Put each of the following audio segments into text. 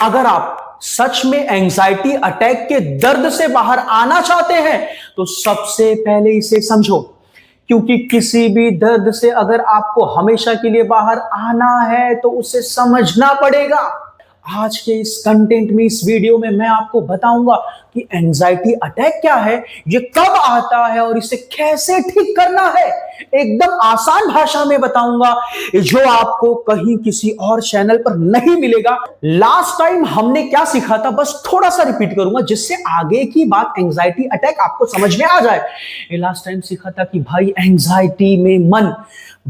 अगर आप सच में एंजाइटी अटैक के दर्द से बाहर आना चाहते हैं तो सबसे पहले इसे समझो, क्योंकि किसी भी दर्द से अगर आपको हमेशा के लिए बाहर आना है तो उसे समझना पड़ेगा। आज के इस कंटेंट में, इस वीडियो में मैं आपको बताऊंगा कि एंजाइटी अटैक क्या है, ये कब आता है और इसे कैसे ठीक करना है। एकदम आसान भाषा में बताऊंगा जो आपको कहीं किसी और चैनल पर नहीं मिलेगा। लास्ट टाइम हमने क्या सीखा था, बस थोड़ा सा रिपीट करूंगा जिससे आगे की बात एंजाइटी अटैक आपको समझ में आ जाए। लास्ट टाइम सीखा था कि भाई एंजाइटी में मन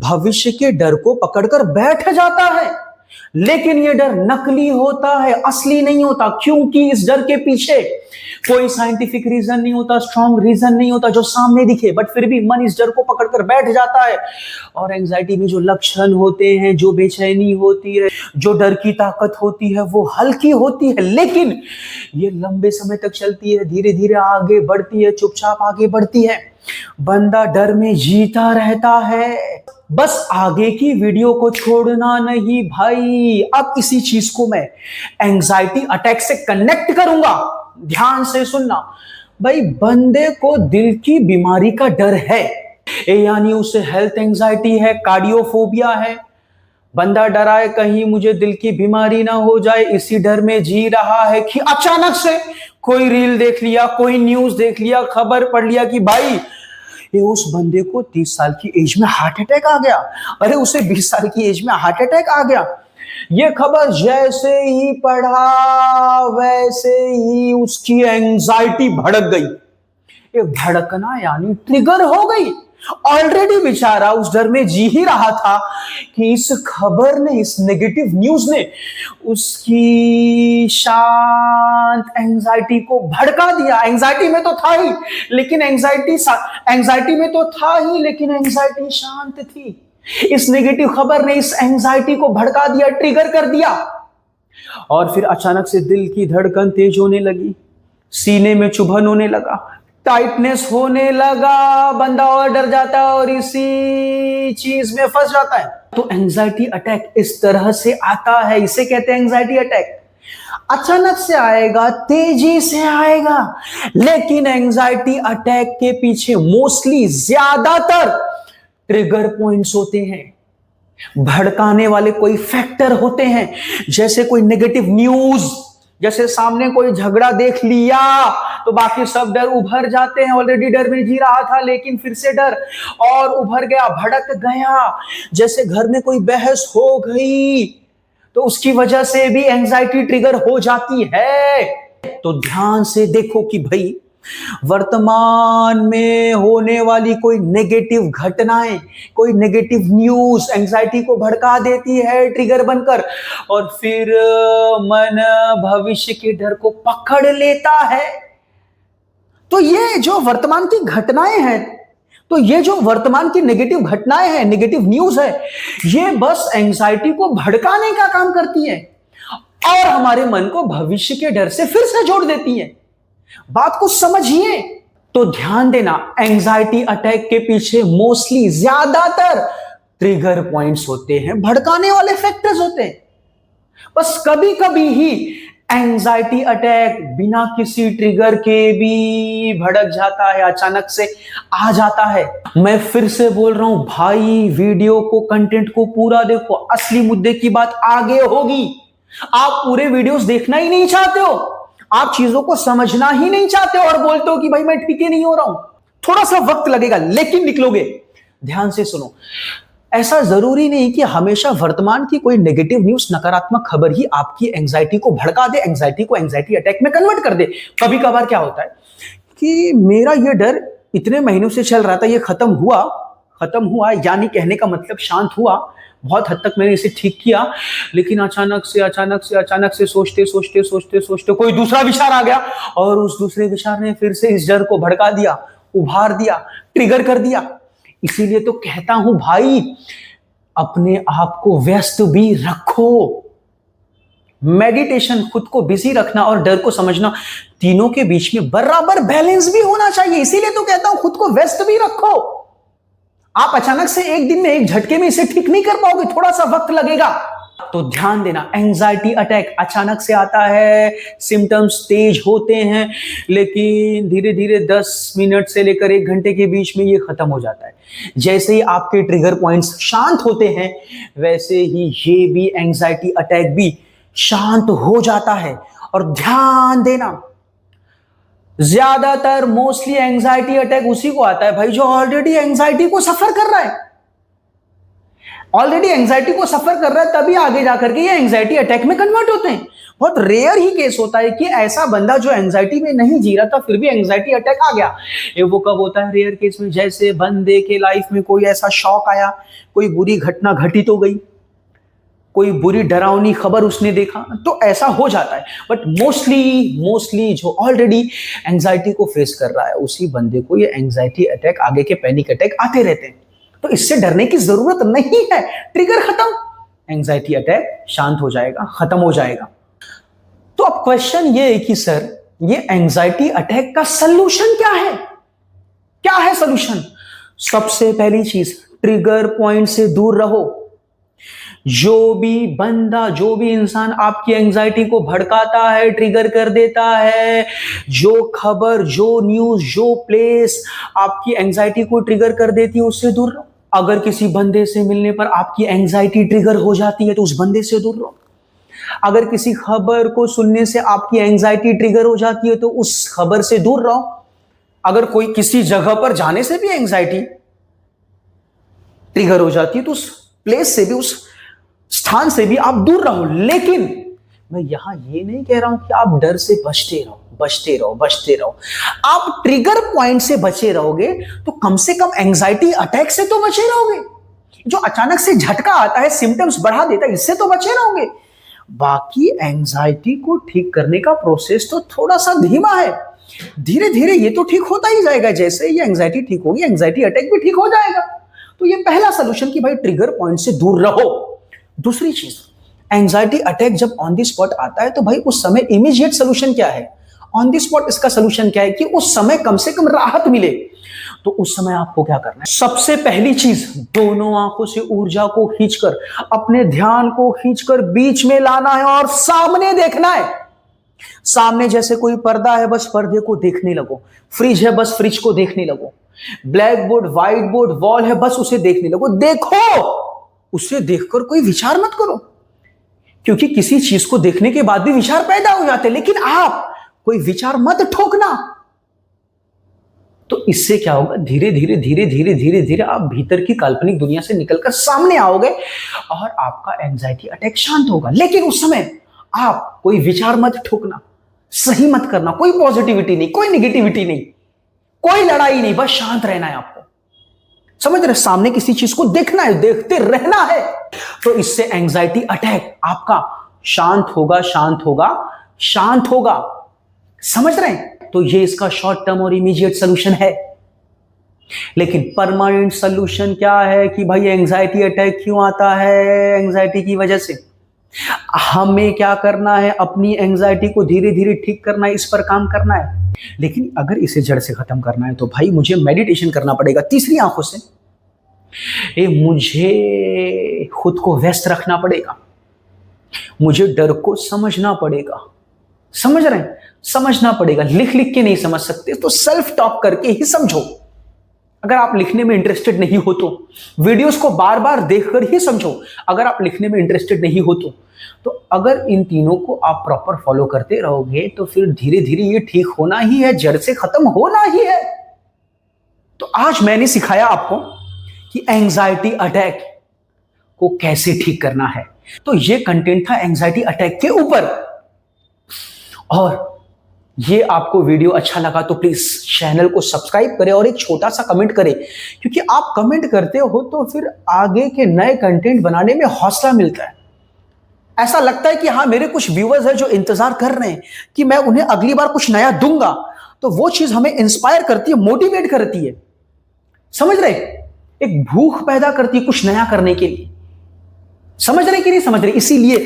भविष्य के डर को पकड़कर बैठ जाता है, लेकिन यह डर नकली होता है, असली नहीं होता, क्योंकि इस डर के पीछे कोई साइंटिफिक रीजन नहीं होता, स्ट्रॉन्ग रीजन नहीं होता जो सामने दिखे, बट फिर भी मन इस डर को पकड़कर बैठ जाता है। और एंजाइटी में जो लक्षण होते हैं, जो बेचैनी होती है, जो डर की ताकत होती है, वो हल्की होती है, लेकिन ये लंबे समय तक चलती है, धीरे धीरे आगे बढ़ती है, चुपचाप आगे बढ़ती है। बंदा डर में जीता रहता है। बस आगे की वीडियो को छोड़ना नहीं भाई। अब इसी चीज को मैं एंजाइटी अटैक से कनेक्ट करूंगा, ध्यान से सुनना। भाई बंदे को दिल की बीमारी का डर है, यानी उसे हेल्थ एंजाइटी है, कार्डियोफोबिया है। बंदा डरा है कहीं मुझे दिल की बीमारी ना हो जाए, इसी डर में जी रहा है कि अचानक से कोई रील देख लिया, कोई न्यूज देख लिया, खबर पढ़ लिया कि भाई ये उस बंदे को 30 साल की एज में हार्ट अटैक आ गया, अरे उसे 20 साल की एज में हार्ट अटैक आ गया। ये खबर जैसे ही पढ़ा वैसे ही उसकी एंजाइटी भड़क गई। ये भड़कना यानी ट्रिगर हो गई। ऑलरेडी बेचारा उस डर में जी ही रहा था कि इस खबर ने, इस नेगेटिव न्यूज ने उसकी शांत एंजाइटी को भड़का दिया। एंजाइटी में तो था ही, लेकिन एंजाइटी में तो था ही, लेकिन एंजाइटी शांत थी। इस नेगेटिव खबर ने इस एंजाइटी को भड़का दिया, ट्रिगर कर दिया। और फिर अचानक से दिल की धड़कन तेज होने लगी, सीने में चुभन होने लगा, टाइटनेस होने लगा, बंदा और डर जाता है और इसी चीज में फंस जाता है। तो एंजाइटी अटैक इस तरह से आता है, इसे कहते हैं एंजाइटी अटैक। अचानक से आएगा, तेजी से आएगा, लेकिन एंजाइटी अटैक के पीछे मोस्टली ज्यादातर ट्रिगर पॉइंट्स होते हैं, भड़काने वाले कोई फैक्टर होते हैं, जैसे कोई नेगेटिव न्यूज, जैसे सामने कोई झगड़ा देख लिया तो बाकी सब डर उभर जाते हैं। ऑलरेडी डर में जी रहा था, लेकिन फिर से डर और उभर गया, भड़क गया। जैसे घर में कोई बहस हो गई तो उसकी वजह से भी एंजाइटी ट्रिगर हो जाती है। तो ध्यान से देखो कि भाई वर्तमान में होने वाली कोई नेगेटिव घटनाएं, कोई नेगेटिव न्यूज एंजाइटी को भड़का देती है ट्रिगर बनकर, और फिर मन भविष्य के डर को पकड़ लेता है। तो ये जो वर्तमान की घटनाएं हैं, तो ये जो वर्तमान की नेगेटिव घटनाएं हैं, नेगेटिव न्यूज है, ये बस एंजाइटी को भड़काने का काम करती है और हमारे मन को भविष्य के डर से फिर से जोड़ देती है। बात को समझिए। तो ध्यान देना, एंजाइटी अटैक के पीछे मोस्टली ज्यादातर ट्रिगर पॉइंट्स होते हैं, भड़काने वाले फैक्टर्स होते हैं। बस कभी कभी ही एंजाइटी अटैक बिना किसी ट्रिगर के भी भड़क जाता है, अचानक से आ जाता है। मैं फिर से बोल रहा हूं भाई, वीडियो को, कंटेंट को पूरा देखो, असली मुद्दे की बात आगे होगी। आप पूरे वीडियोस देखना ही नहीं चाहते हो, आप चीजों को समझना ही नहीं चाहते हो और बोलते हो कि भाई मैं ठीक ही नहीं हो रहा हूं। थोड़ा सा वक्त लगेगा, लेकिन निकलोगे। ध्यान से सुनो, ऐसा जरूरी नहीं कि हमेशा वर्तमान की कोई नेगेटिव न्यूज, नकारात्मक खबर ही आपकी एंजाइटी को भड़का दे, एंजाइटी को एंजाइटी अटैक में कन्वर्ट कर दे। कभी कभार क्या होता है कि मेरा ये डर इतने महीनों से चल रहा था, ये खत्म हुआ, यानी कहने का मतलब शांत हुआ, बहुत हद तक मैंने इसे ठीक किया, लेकिन अचानक से सोचते कोई दूसरा विचार आ गया और उस दूसरे विचार ने फिर से इस डर को भड़का दिया, उभार दिया, ट्रिगर कर दिया। इसीलिए तो कहता हूं भाई, अपने आप को व्यस्त भी रखो। मेडिटेशन, खुद को बिजी रखना और डर को समझना, तीनों के बीच में बराबर बैलेंस भी होना चाहिए। इसीलिए तो कहता हूं खुद को व्यस्त भी रखो। आप अचानक से एक दिन में, एक झटके में इसे ठीक नहीं कर पाओगे, थोड़ा सा वक्त लगेगा। तो ध्यान देना, एंजाइटी अटैक अचानक से आता है, सिम्टम्स तेज होते हैं, लेकिन धीरे धीरे 10 मिनट से लेकर 1 घंटे के बीच में ये खत्म हो जाता है। जैसे ही आपके ट्रिगर पॉइंट्स शांत होते हैं, वैसे ही ये भी एंजाइटी अटैक भी शांत हो जाता है। और ध्यान देना, ज्यादातर मोस्टली एंजाइटी अटैक उसी को आता है भाई जो ऑलरेडी एंजाइटी को सफर कर रहा है। ऑलरेडी एंजाइटी को सफर कर रहा है, तभी आगे जाकर के ये एंजाइटी अटैक में कन्वर्ट होते हैं। बहुत रेयर ही केस होता है कि ऐसा बंदा जो एंजाइटी में नहीं जी रहा था फिर भी एंजाइटी अटैक आ गया। ये वो कब होता है? रेयर केस में, जैसे बंदे के लाइफ में कोई ऐसा शॉक आया, कोई बुरी घटना घटित हो गई, कोई बुरी डरावनी खबर उसने देखा, तो ऐसा हो जाता है। बट मोस्टली जो ऑलरेडी एंजाइटी को फेस कर रहा है उसी बंदे को ये एंजाइटी अटैक, आगे के पैनिक अटैक आते रहते हैं। तो इससे डरने की जरूरत नहीं है। ट्रिगर खत्म, एंजाइटी अटैक शांत हो जाएगा, खत्म हो जाएगा। तो अब क्वेश्चन ये है कि सर ये एंजाइटी अटैक का सलूशन क्या है? क्या है सलूशन? सबसे पहली चीज, ट्रिगर पॉइंट से दूर रहो। जो भी बंदा, जो भी इंसान आपकी एंजाइटी को भड़काता है, ट्रिगर कर देता है, जो खबर, जो न्यूज, जो प्लेस आपकी एंजाइटी को ट्रिगर कर देती है, उससे दूर रहो। अगर किसी बंदे से मिलने पर आपकी एंजाइटी ट्रिगर हो जाती है तो उस बंदे से दूर रहो। अगर किसी खबर को सुनने से आपकी एंजाइटी ट्रिगर हो जाती है तो उस खबर से दूर रहो। अगर कोई किसी जगह पर जाने से भी एंजाइटी ट्रिगर हो जाती है तो उस प्लेस से भी, उस स्थान से भी आप दूर रहो। लेकिन मैं यहां ये नहीं कह रहा हूं कि आप डर से बचते रहो। आप ट्रिगर पॉइंट से बचे रहोगे तो कम से कम एंजाइटी अटैक से तो बचे रहोगे। जो अचानक से झटका आता है, सिम्टम्स बढ़ा देता है, इससे तो बचे रहोगे। बाकी एंजाइटी को ठीक करने का प्रोसेस तो थोड़ा सा धीमा है। धीरे धीरे ये तो ठीक होता ही जाएगा। जैसे ये एंजाइटी ठीक होगी, एंजाइटी अटैक भी ठीक हो जाएगा। तो ये पहला सलूशन कि भाई ट्रिगर पॉइंट से दूर रहो। दूसरी चीज, एंजाइटी अटैक जब ऑन द स्पॉट आता है तो भाई उस समय इमीडिएट सोल्यूशन क्या है? ऑन द स्पॉट इसका सोल्यूशन क्या है कि उस समय कम से कम राहत मिले। तो उस समय आपको क्या करना है? सबसे पहली चीज, दोनों आंखों से ऊर्जा को खींचकर, अपने ध्यान को खींचकर बीच में लाना है और सामने देखना है। सामने जैसे कोई पर्दा है, बस पर्दे को देखने लगो। फ्रिज है, बस फ्रिज को देखने लगो। Black board, white board, wall है, बस उसे देखने लगो। देखो, उसे देखकर कोई विचार मत करो, क्योंकि किसी चीज को देखने के बाद भी विचार पैदा हो जाते हैं, लेकिन आप कोई विचार मत ठोकना। तो इससे क्या होगा? धीरे धीरे आप भीतर की काल्पनिक दुनिया से निकलकर सामने आओगे और आपका एंजाइटी अटैक शांत होगा। लेकिन उस समय आप कोई विचार मत ठोकना, सही मत करना, कोई पॉजिटिविटी नहीं, कोई निगेटिविटी नहीं, कोई लड़ाई नहीं, बस शांत रहना है आपको। समझ रहे? सामने किसी चीज को देखना है, देखते रहना है। तो इससे एंजाइटी अटैक आपका शांत होगा। समझ रहे हैं? तो ये इसका शॉर्ट टर्म और इमीडिएट सोल्यूशन है। लेकिन परमानेंट सोल्यूशन क्या है कि भाई एंजाइटी अटैक क्यों आता है? एंजाइटी की वजह से हमें क्या करना है? अपनी एंजाइटी को धीरे धीरे ठीक करना है, इस पर काम करना है। लेकिन अगर इसे जड़ से खत्म करना है तो भाई मुझे मेडिटेशन करना पड़ेगा तीसरी आंखों से। मुझे खुद को व्यस्त रखना पड़ेगा, मुझे डर को समझना पड़ेगा। समझ रहे हैं? समझना पड़ेगा। लिख लिख के नहीं समझ सकते तो सेल्फ टॉक करके ही समझो। अगर आप लिखने में इंटरेस्टेड नहीं हो तो वीडियोस को बार बार देखकर ही समझो। अगर आप लिखने में इंटरेस्टेड नहीं हो तो अगर इन तीनों को आप प्रॉपर फॉलो करते रहोगे तो फिर धीरे धीरे ये ठीक होना ही है, जड़ से खत्म होना ही है। तो आज मैंने सिखाया आपको कि एंजाइटी अटैक को कैसे ठीक करना है। तो ये कंटेंट था एंजाइटी अटैक के ऊपर। और ये आपको वीडियो अच्छा लगा तो प्लीज चैनल को सब्सक्राइब करें और एक छोटा सा कमेंट करें, क्योंकि आप कमेंट करते हो तो फिर आगे के नए कंटेंट बनाने में हौसला मिलता है। ऐसा लगता है कि हाँ, मेरे कुछ व्यूअर्स हैं जो इंतजार कर रहे हैं कि मैं उन्हें अगली बार कुछ नया दूंगा। तो वो चीज हमें इंस्पायर करती है, मोटिवेट करती है। समझ रहे? एक भूख पैदा करती है कुछ नया करने के लिए। समझ रहे कि नहीं समझ रहे? इसीलिए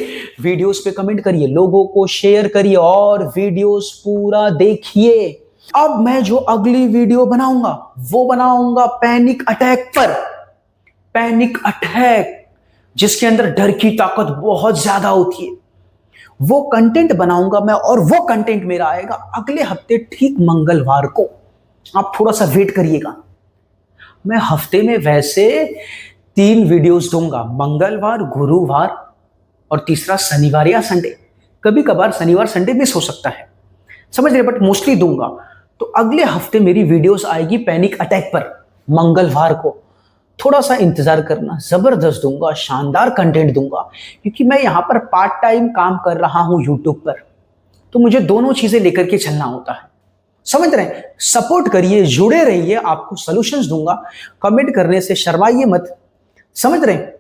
वीडियोस पे कमेंट करिए, लोगों को शेयर करिए और वीडियोस पूरा देखिए। अब मैं जो अगली वीडियो बनाऊंगा वो बनाऊंगा पैनिक अटैक पर। पैनिक अटैक जिसके अंदर डर की ताकत बहुत ज्यादा होती है, वो कंटेंट बनाऊंगा मैं, और वो कंटेंट मेरा आएगा अगले हफ्ते ठीक मंगलवार को। आप थोड़ा सा वेट करिएगा। मैं हफ्ते में वैसे 3 वीडियोस दूंगा, मंगलवार, गुरुवार और तीसरा शनिवार या संडे। कभी कभार शनिवार संडे मिस हो सकता है, समझ रहे, बट मोस्टली दूंगा। तो अगले हफ्ते मेरी वीडियोस आएगी पैनिक अटैक पर मंगलवार को। थोड़ा सा इंतजार करना, जबरदस्त दूंगा, शानदार कंटेंट दूंगा, क्योंकि मैं यहां पर पार्ट टाइम काम कर रहा हूं यूट्यूब पर, तो मुझे दोनों चीजें लेकर के चलना होता है। समझ रहे हैं? सपोर्ट करिए, जुड़े रहिए, आपको सॉल्यूशंस दूंगा। कमेंट करने से शर्माइए मत। समझ रहे हैं?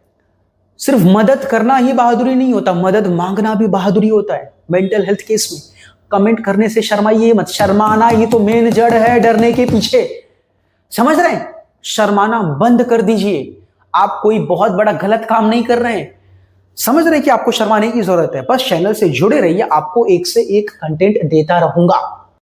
सिर्फ मदद करना ही बहादुरी नहीं होता, मदद मांगना भी बहादुरी होता है मेंटल हेल्थ केस में। कमेंट करने से शर्माइए मत। शर्माना ही तो मेन जड़ है डरने के पीछे। समझ रहे हैं? शर्माना बंद कर दीजिए। आप कोई बहुत बड़ा गलत काम नहीं कर रहे हैं। समझ रहे हैं कि आपको शर्माने की जरूरत है। बस चैनल से जुड़े रहिए, आपको एक से एक कंटेंट देता रहूंगा।